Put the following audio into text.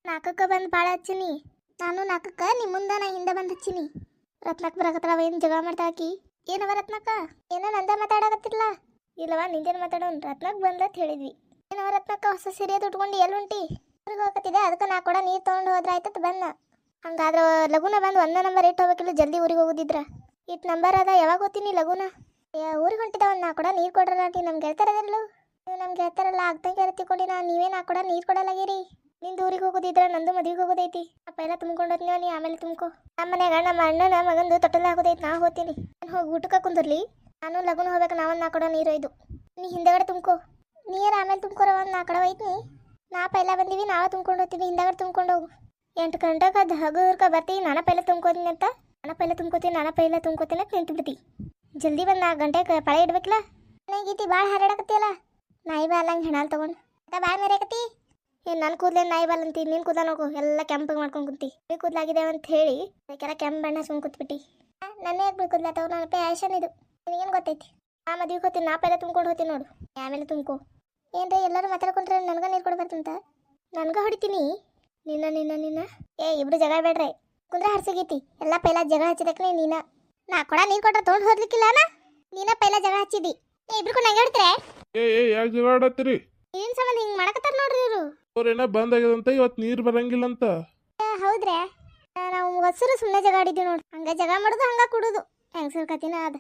ನಾಲ್ಕಕ್ಕೆ ಬಂದು ಭಾಳ ಹಚ್ಚಿನಿ. ನಾನು ನಾಲ್ಕಕ್ಕೆ ನಿಮ್ಮ ಮುಂದೆ ನಾ ಹಿಂದೆ ಬಂದು ಹಚ್ಚಿನಿ. ರತ್ನಕ್ಕೆ ಬರಕತ್ತಳವ ಏನು ಜಗಳ ಮಾಡ್ತಾಕಿ? ಏನವ ರತ್ನಕ್ಕ? ಏನೋ ನಂದ ಮಾತಾಡಕತ್ತಿಲ್ಲ. ಇಲ್ಲವ ನಿಂದೇನು ಮಾತಾಡೋನ್? ರತ್ನಕ್ಕೆ ಬಂದತ್ ಹೇಳಿದ್ವಿ. ಏನವ ರತ್ನಕ್ಕ ಹೊಸ ಸೀರೆ ಉಟ್ಕೊಂಡು ಎಲ್ಲಿ ಹೊಂಟಿ? ಊರಿಗೆ ಹೋಗಕತ್ತಿದೆ, ಅದಕ್ಕೆ ನಾ ಕೂಡ ನೀರು ತೊಗೊಂಡು ಹೋದ್ರೆ ಆಯ್ತತ್ ಬಂದ. ಹಂಗಾದ್ರೆ ಲಗುನ ಬಂದು 1 ನಂಬರ್ ಇಟ್ಟು ಹೋಗ್ಬೇಕಿಲ್ಲ, ಜಲ್ದಿ ಊರಿಗೆ ಹೋಗೋದಿದ್ರ. ಇಟ್ಟು ನಂಬರ್ ಅದ, ಯಾವಾಗ ಹೋಗ್ತೀನಿ ಲಗುನ? ಊರಿಗೆ ಹೊಂಟಿದವ, ನಾ ಕೂಡ ನೀರು ಕೊಡ್ರಲ್ಲ. ನಮ್ಗೆ ಹೇಳ್ತಾರದಿಲ್ಲ, ನೀವು ನಮ್ಗೆ ಹೇಳ್ತಾರಲ್ಲ ಆಗ್ತಂಗೆ ತಿಳ್ಕೊಂಡು ನೀವೇ ನಾ ಕೂಡ ನೀರು ಕೊಡಲಾಗಿರಿ. ನಿಂದು ಊರಿಗೆ ಹೋಗೋದಿದ್ರ ನಂದು ಮದುವೆಗೆ ಹೋಗೋದೈತಿ. ಅಪ್ಪ ಎಲ್ಲ ತುಂಬ್ಕೊಂಡು ಹೋಗ್ತೀವ, ನೀ ಆಮೇಲೆ ತುಂಬ್ಕೊ. ನಮ್ಮ ಮನ್ಯಾಗ ನಮ್ಮ ಅಣ್ಣನ ಮಗಂದು ತೊಟ್ಟಲ್ಲ ಆಗೋದೈತಿ, ನಾ ಹೋಗ್ತೀನಿ. ನಾನು ಹೋಗಿ ಊಟಕ್ಕೆ ಕುಂದಿರ್ಲಿ, ನಾನು ಲಗುನ ಹೋಗ್ಬೇಕು. ನಾ ಕೂಡ ನೀರು ಒಯ್ದು ನೀ ಹಿಂದೆಗಡೆ ತುಂಬ್ಕೊ. ನೀರು ಆಮೇಲೆ ತುಂಬ್ಕೊರ, ನಾ ಕಡೆ ಒಯ್ತೀನಿ. ನಾ ಪೈಲ ಬಂದೀವಿ, ನಾವೇ ತುಂಬ್ಕೊಂಡು ಹೋಗ್ತೀವಿ. ಹಿಂದೆಗಡೆ ತುಂಬ್ಕೊಂಡು ಹೋಗು. 8 ಗಂಟೆಗೆ ಹಗುರ್ಕ ಬರ್ತೀವಿ. ನಾನ ಪೈಲ ತುಂಬ್ಕೋತೀನಿ ಅಂತ, ನಾನ ಪೈಲ ತುಂಬ್ಕೋತೀನಿ ಅಂತ ನಿಂತು ಬಿಡ್ತಿ. ಜಲ್ದಿ ಬಂದು 4 ಗಂಟೆಗೆ ಪಳೆ ಇಡ್ಬೇಕಿಲ್ಲ. ಗೀತಿ ಭಾಳ ಹಾರಾಡಕತ್ತಿಯಲ್ಲ, ನಾಯಿ ಬಾ ಅಲ್ಲಂಗೆ ಹೆಣಾಲ್ ತೊಗೊಂಡು ಬಾಯ್ ಮೇರೆಕತ್ತಿ. ಏನು ನನ್ನ ಕೂದಲೇನು ನಾಯಿ ಬಾಲ್ ಅಂತಿ? ನೀನು ಕೂದಲ ನೋಡು ಎಲ್ಲ ಕೆಂಪಿಗೆ ಮಾಡ್ಕೊಂಡು ಕುಂತಿ. ಬಿಳಿ ಕೂದಲಾಗಿದ್ದೇವೆ ಅಂತ ಹೇಳಿ ಅದಕ್ಕೆಲ್ಲ ಕೆಂಪು ಬಣ್ಣ ಹಚ್ಕೊಂಡು ಕೂತ್ಬಿಟ್ಟು. ನನ್ನೇ ಯಾಕೆ ಬಿಳಿ ಕೂದಲಾತವ? ನನ್ನ ಪ್ಯಾಶನ್ ಇದು, ನಿನಗೇನು ಗೊತ್ತೈತಿ? ನಾ ಮದುವೆಗೆ ಹೋಗ್ತೀನಿ, ನಾ ಪೈಲ ತುಂಬ್ಕೊಂಡು ಹೋಗ್ತೀನಿ ನೋಡು. ಆಮೇಲೆ ತುಂಬ್ಕೊ. ಏನ್ರಿ ಎಲ್ಲರೂ ಮಾತಾಡ್ಕೊಂಡ್ರೆ ನನಗೆ ನೀರು ಕೊಡ್ಬಾರ್ದಂತ ನನಗೆ ಹೊಡಿತೀನಿ. ನಿನ್ನ ಇಬ್ರು ಜಗಳ ಬೇಡ್ರಿ, ಕುಂದ್ರೆ ಹರ್ಸಗೈತಿ. ಎಲ್ಲ ಪೈಲ ಜಗಳ ಹಚ್ಚಿದಕ್ಕೆ ನೀನ. ನಾ ಕೂಡ ನೀರು ಕೊಟ್ರೆ ತೊಗೊಂಡು ಹೋಗ್ಲಿಕ್ಕಿಲ್ಲ ನೀನ ಪೈಲ ಜಗಳ ಹಚ್ಚಿದಿ. ಇಬ್ರು ಕೂಡ ನಂಗೆ ಹೇಳ್ತಾರೆ. ಯಾಕೆ ಜಗಳ ಆಡತ್ತೀರಿ? ಏನ್ ಸಂಬಂಧ ಹಿಂಗೆ ಮಾಡಕತ್ತಾರ ನೋಡ್ರಿ ಇವರು. ಅವ್ರೇನ ಬಂದಾಗ್ಯದಂತ ಇವತ್ತು ನೀರು ಬರಂಗಿಲ್ಲ ಅಂತ. ಹೌದ್ರಾ? ನಾವು ಹೊಸರು ಸುಮ್ಮನೆ ಜಗ ಆಡಿದ್ದೀವಿ ನೋಡಿ. ಹಂಗ ಜಗ ಮಾಡೋದು ಹಂಗ ಕುಡುದು ಹೆಂಗಸರ್ ಕತಿನ ಅದ.